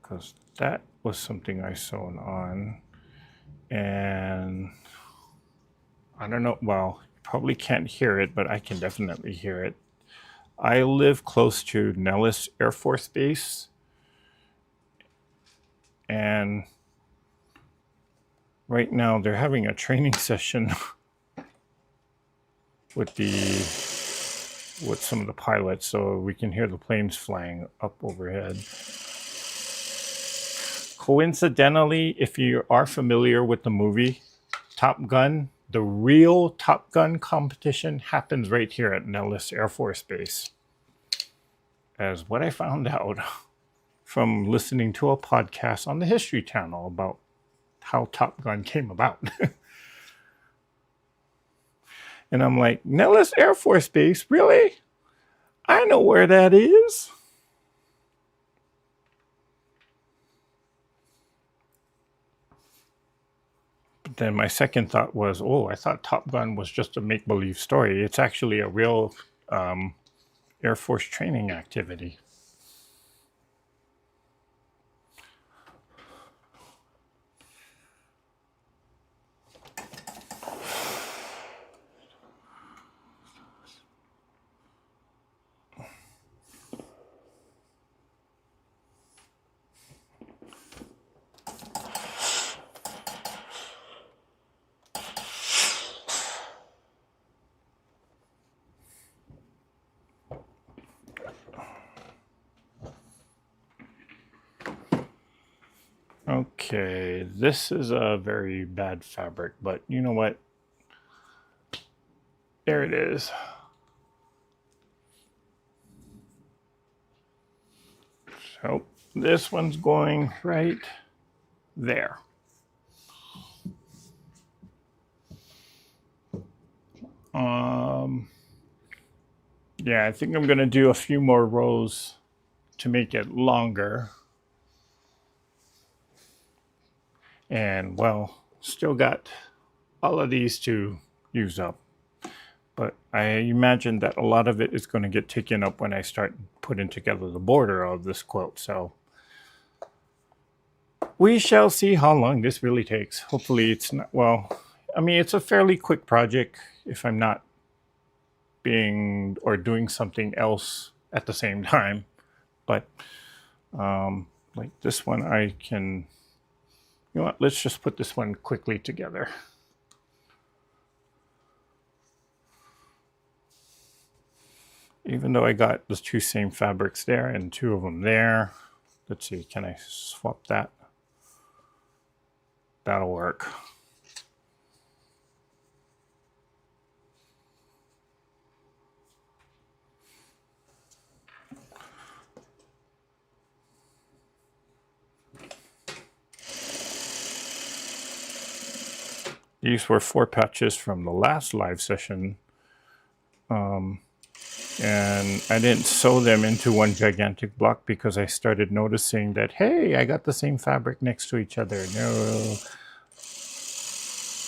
because that was something I sewn on, and I don't know, well, you probably can't hear it, but I can definitely hear it. I live close to Nellis Air Force Base, and right now they're having a training session with some of the pilots, so we can hear the planes flying up overhead. Coincidentally, if you are familiar with the movie Top Gun, the real Top Gun competition happens right here at Nellis Air Force Base. As what I found out from listening to a podcast on the History Channel about how Top Gun came about. And I'm like, Nellis Air Force Base? Really? I know where that is. But then my second thought was, oh, I thought Top Gun was just a make-believe story. It's actually a real Air Force training activity. Okay, this is a very bad fabric, but you know what? There it is. So this one's going right there. Yeah, I think I'm going to do a few more rows to make it longer. And well, still got all of these to use up. But I imagine that a lot of it is going to get taken up when I start putting together the border of this quilt. So we shall see how long this really takes. Hopefully it's not, well, I mean, it's a fairly quick project if I'm not being or doing something else at the same time. But like this one, I can, you know what, let's just put this one quickly together. Even though I got the two same fabrics there and two of them there. Let's see, can I swap that? That'll work. These were 4 patches from the last live session. And I didn't sew them into one gigantic block because I started noticing that, hey, I got the same fabric next to each other. No.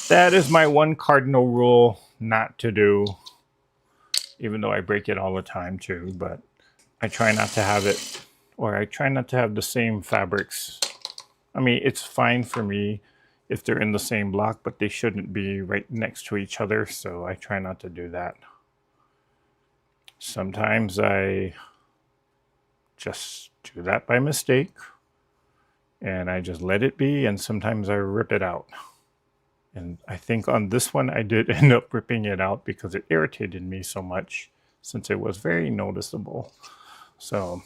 That is my one cardinal rule not to do, even though I break it all the time too, but I try not to have it, or I try not to have the same fabrics. I mean, it's fine for me if they're in the same block, but they shouldn't be right next to each other, so I try not to do that. Sometimes I just do that by mistake, and I just let it be, and sometimes I rip it out. And I think on this one I did end up ripping it out because it irritated me so much since it was very noticeable. So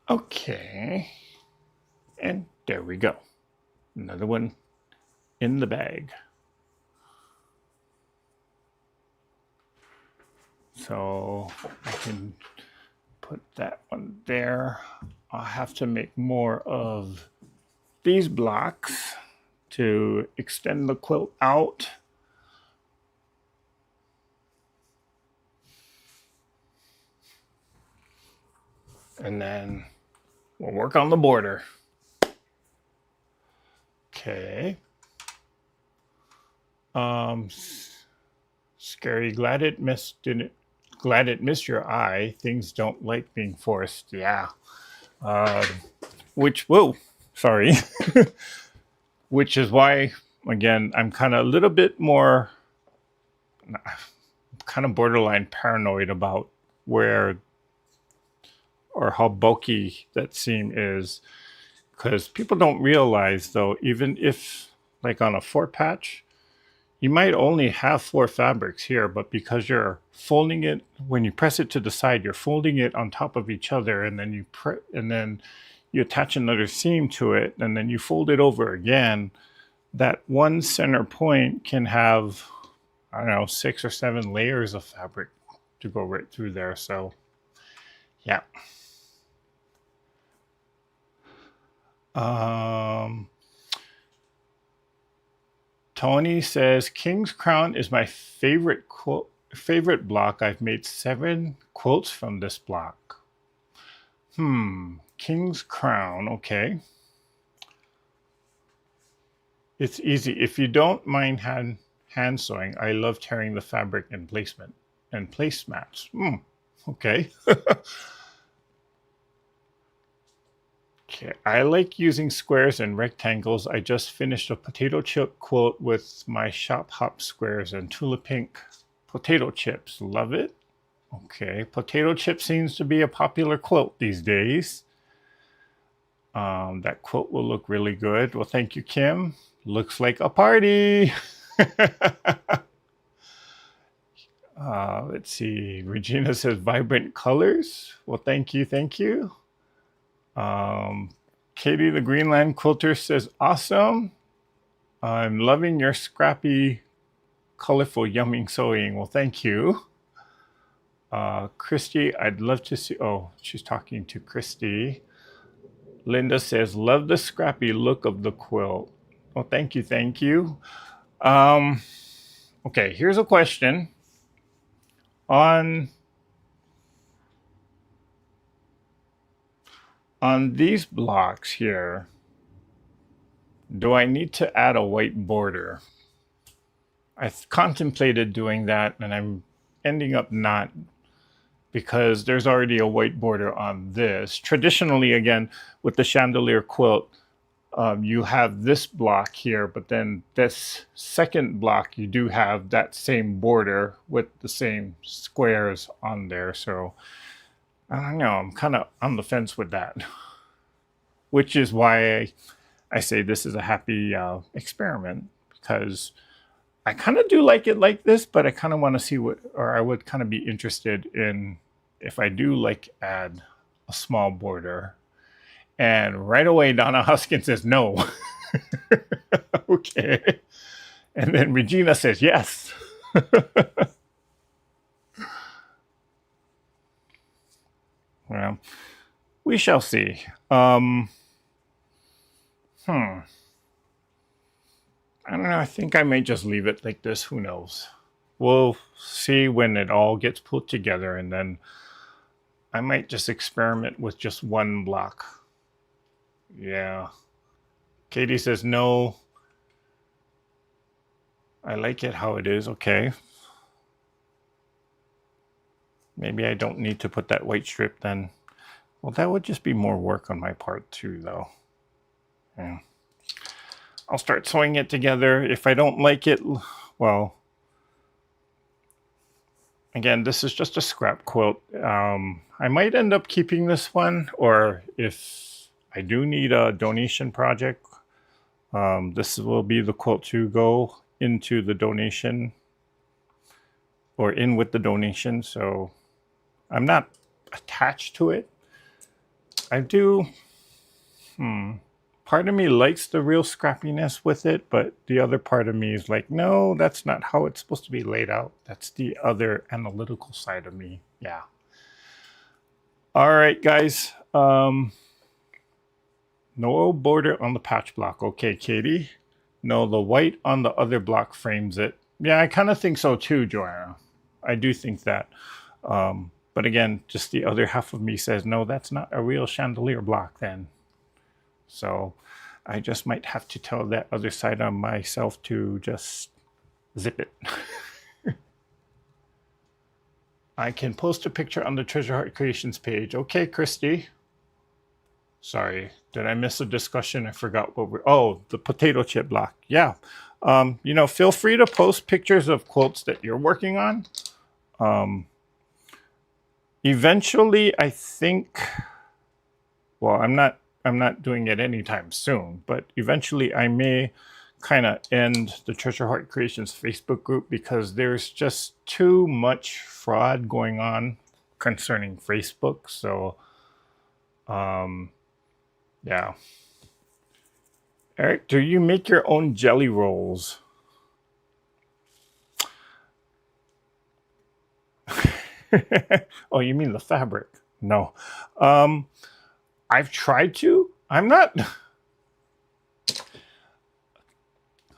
okay, and there we go. Another one in the bag. So I can put that one there. I'll have to make more of these blocks to extend the quilt out. And then we'll work on the border. Okay. Scary, glad it missed your eye. Things don't like being forced. Yeah. Whoa, sorry. Which is why, again, I'm kind of a little bit more, kind of borderline paranoid about where or how bulky that seam is. Because people don't realize, though, even if, like on a 4 patch, you might only have 4 fabrics here, but because you're folding it, when you press it to the side, you're folding it on top of each other, and then you attach another seam to it, and then you fold it over again. That one center point can have, I don't know, 6 or 7 layers of fabric to go right through there. So, yeah. Tony says King's Crown is my favorite block. I've made 7 quilts from this block. King's Crown, okay. It's easy. If you don't mind hand sewing, I love tearing the fabric and placement and placemats. Okay. Okay, I like using squares and rectangles. I just finished a potato chip quilt with my shop hop squares and Tula Pink potato chips. Love it. Okay, potato chip seems to be a popular quilt these days. That quilt will look really good. Well, thank you, Kim. Looks like a party. Let's see. Regina says vibrant colors. Well, thank you. Thank you. Katie the Greenland Quilter says awesome. I'm loving your scrappy, colorful, yumming sewing. Well, thank you. Christy, I'd love to see. Oh, she's talking to Christy. Linda says, love the scrappy look of the quilt. Oh, thank you. Thank you. Okay, here's a question. On these blocks here, do I need to add a white border? I've contemplated doing that, and I'm ending up not, because there's already a white border on this. Traditionally, again, with the chandelier quilt, you have this block here, but then this second block, you do have that same border with the same squares on there. So I don't know, I'm kind of on the fence with that, which is why I say this is a happy experiment, because I kind of do like it like this, but I kind of want to see what, or I would kind of be interested in if I do like add a small border. And right away, Donna Huskin says no. Okay. And then Regina says yes. Well, we shall see. I don't know. I think I may just leave it like this. Who knows? We'll see when it all gets put together, and then I might just experiment with just one block. Yeah. Katie says no. I like it how it is. Okay. Maybe I don't need to put that white strip then. Well, that would just be more work on my part too, though. Yeah. I'll start sewing it together. If I don't like it, well, again, this is just a scrap quilt. I might end up keeping this one, or if I do need a donation project, this will be the quilt to go into the donation, or in with the donation. So I'm not attached to it. I do. Part of me likes the real scrappiness with it, but the other part of me is like, no, that's not how it's supposed to be laid out. That's the other analytical side of me. Yeah. All right, guys. No border on the patch block. Okay, Katie. No, the white on the other block frames it. Yeah, I kind of think so too, Joanna. I do think that. But again, just the other half of me says, no, that's not a real chandelier block then. So I just might have to tell that other side of myself to just zip it. I can post a picture on the Treasure Heart Creations page. Okay, Christy. Sorry, did I miss a discussion? I forgot what we're... Oh, the potato chip block. Yeah. You know, feel free to post pictures of quilts that you're working on. Eventually, I think... Well, I'm not doing it anytime soon, but eventually I may kind of end the Treasure Heart Creations Facebook group, because there's just too much fraud going on concerning Facebook. So, yeah. Eric, do you make your own jelly rolls? Oh, you mean the fabric? No. I've tried to. I'm not...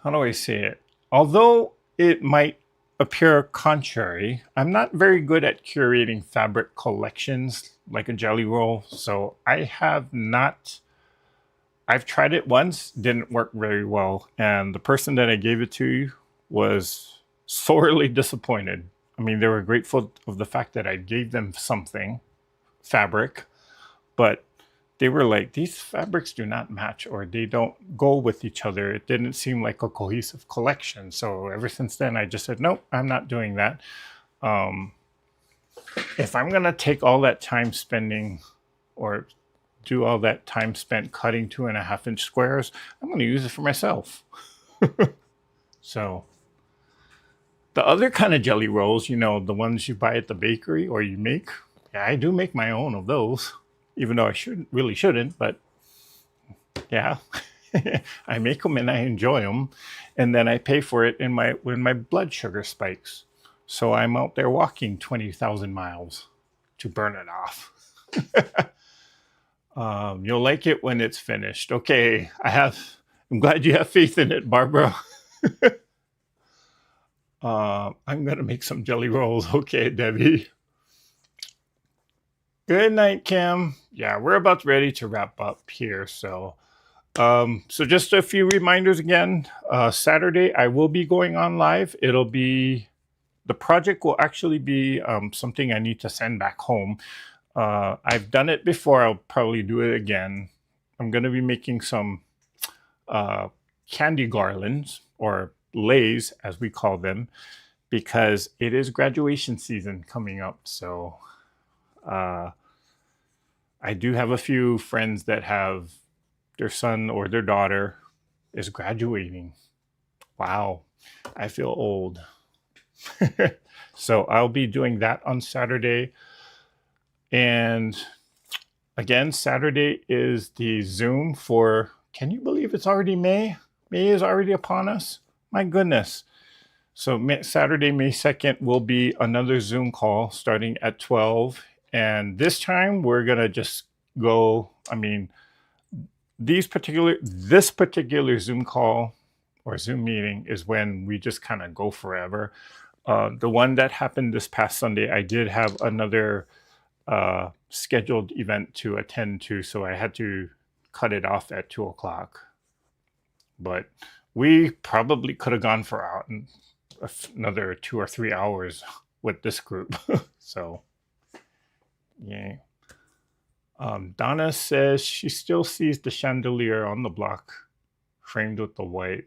How do I say it? Although it might appear contrary, I'm not very good at curating fabric collections like a jelly roll. So I have not... I've tried it once, didn't work very well. And the person that I gave it to was sorely disappointed. I mean, they were grateful of the fact that I gave them something, fabric, but they were like, these fabrics do not match, or they don't go with each other. It didn't seem like a cohesive collection. So ever since then, I just said, nope, I'm not doing that. If I'm going to take all that time spending, or do all that time spent cutting 2.5-inch squares, I'm going to use it for myself. So The other kind of jelly rolls, you know, the ones you buy at the bakery or you make, yeah, I do make my own of those, even though I shouldn't, but yeah, I make them and I enjoy them, and then I pay for it in my when my blood sugar spikes. So I'm out there walking 20,000 miles to burn it off. You'll like it when it's finished. Okay, I'm glad you have faith in it, Barbara. I'm gonna make some jelly rolls. Okay, Debbie. Good night, Kim. Yeah, we're about ready to wrap up here. So just a few reminders again. Saturday, I will be going on live. The project will actually be something I need to send back home. I've done it before. I'll probably do it again. I'm going to be making some candy garlands, or leis, as we call them, because it is graduation season coming up. So I do have a few friends that have their son or their daughter is graduating. Wow, I feel old. So I'll be doing that on Saturday. And again, Saturday is the Zoom for, can you believe it's already May? May is already upon us. My goodness. So Saturday, May 2nd will be another Zoom call starting at 12. And this time we're going to just go, this particular Zoom call or Zoom meeting is when we just kind of go forever. The one that happened this past Sunday, I did have another scheduled event to attend to, so I had to cut it off at 2 o'clock. But we probably could have gone for another 2 or 3 hours with this group. So, yeah. Donna says she still sees the chandelier on the block framed with the white.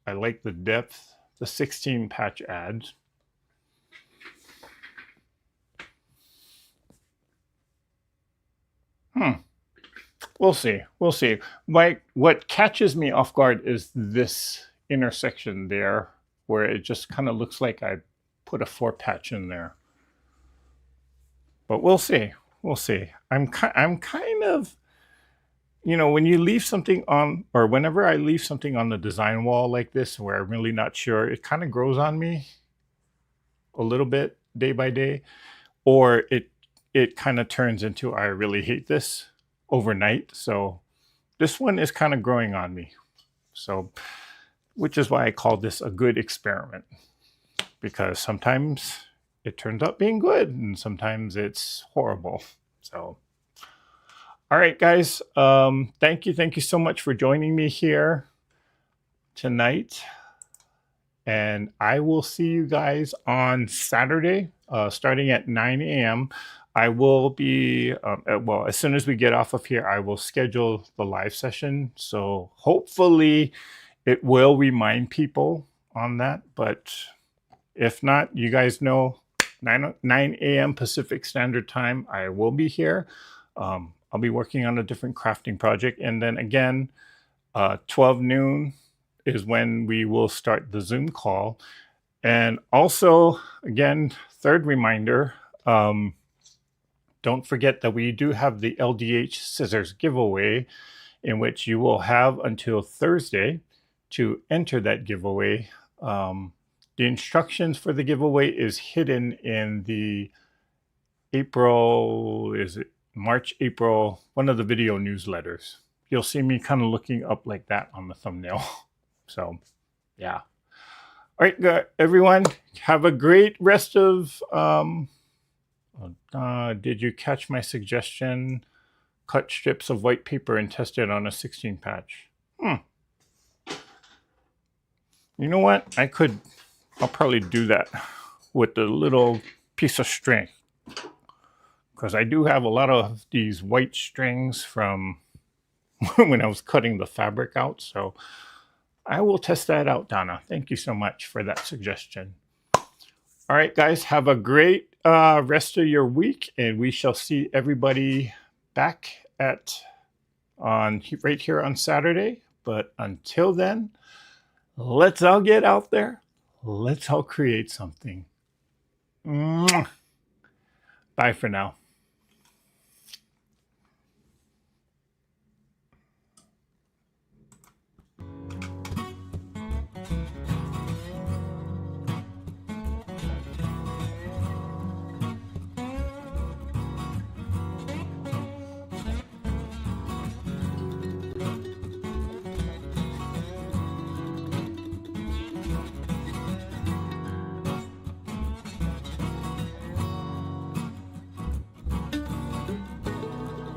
I like the depth the 16 patch adds. We'll see. We'll see. What catches me off guard is this intersection there, where it just kind of looks like I put a 4 patch in there. But we'll see. We'll see. I'm kind of, when you leave something on, or whenever I leave something on the design wall like this, where I'm really not sure, it kind of grows on me a little bit day by day, or it kind of turns into, I really hate this overnight. So this one is kind of growing on me. So, which is why I call this a good experiment, because sometimes it turns out being good and sometimes it's horrible. So, all right, guys. Thank you so much for joining me here tonight. And I will see you guys on Saturday, starting at 9 a.m. I will be, as soon as we get off of here, I will schedule the live session. So hopefully it will remind people on that. But if not, you guys know, 9 a.m. Pacific Standard Time, I will be here. I'll be working on a different crafting project. And then again, 12 noon is when we will start the Zoom call. And also, again, third reminder, don't forget that we do have the LDH scissors giveaway, in which you will have until Thursday to enter that giveaway. The instructions for the giveaway is hidden in the March, April, one of the video newsletters. You'll see me kind of looking up like that on the thumbnail. So, yeah. All right, everyone, have a great rest of... did you catch my suggestion? Cut strips of white paper and test it on a 16 patch. You know what? I'll probably do that with the little piece of string, because I do have a lot of these white strings from when I was cutting the fabric out. So I will test that out, Donna. Thank you so much for that suggestion. All right, guys, have a great rest of your week, and we shall see everybody back right here on Saturday. But until then, let's all get out there. let's all create something. Mwah. Bye for now.